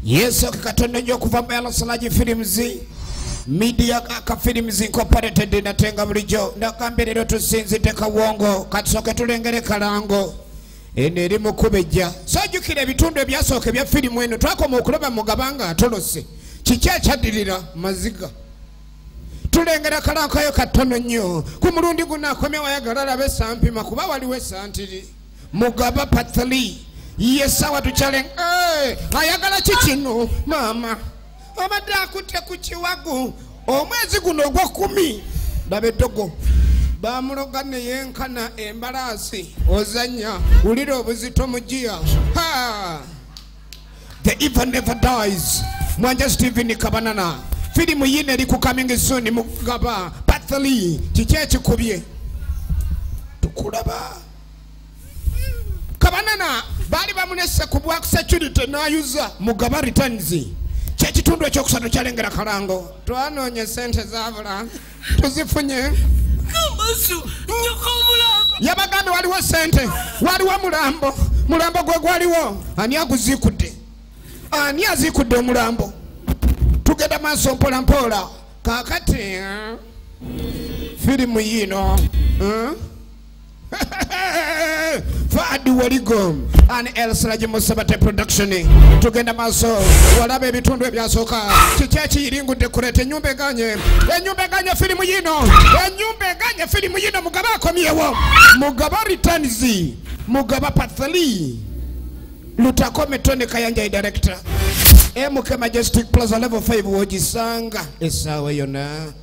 Yes, katono nyo kuvamba yala salaji filmzi. Media ka films incorporated na tenga mlijo. Nakambere roto sinzi teka wongo. Katsoke tulengere kalango. Eneri mukubeja. Sajukire bitundu ebyasoke bya filimu eno. Twako mukuloba Mugabanga atolose. Chicha chadirira maziga. Tulengera kalango yo katono nyo. Kumurundi gunakomewa yagalala besampi makuba waliwe santiri. Mugaba pathali. Yes, I want to challenge. Hey, ayagala chichino, mama. Mama da kute kuchiwagu. Omwezi guno gwa 10. Dabetogo. Bamulogane yenkana embarasi. Ozanya. Uliro obuzito mujia. Ha. The evil never dies. Mwanja Steven Kabanana. Filimu yine liku coming soon. Mugaba. Pathali. Chichechi kubye. Tukulaba. Kabanana. Bali bamunese kubwa security na yuza Mugaba returns. Chechitundu ekyokusatu kyalengera kalango. Twanonye sente zavula. Tuzifunye. Kambasu nyoko mulambo. Yabagambe waliwo sente. Waliwo mulambo. Mulambo gwe gwaliwo. Ani aguzikude. Ani azikude mulambo. Tugenda maaso mpola mpola. Kakati filimu yino. Fadi Warigom and El Srajimo Sabate production. Tugenda maso walabe bitundu ebyasoka chichechi iringu dekorete nyumbe ganye filimu yino filimu yino Mugaba akomyewo Mugaba returns Mugaba pathali Lutakome Tony Kayanja director MK Majestic Plaza level 5 wojisanga esawa yona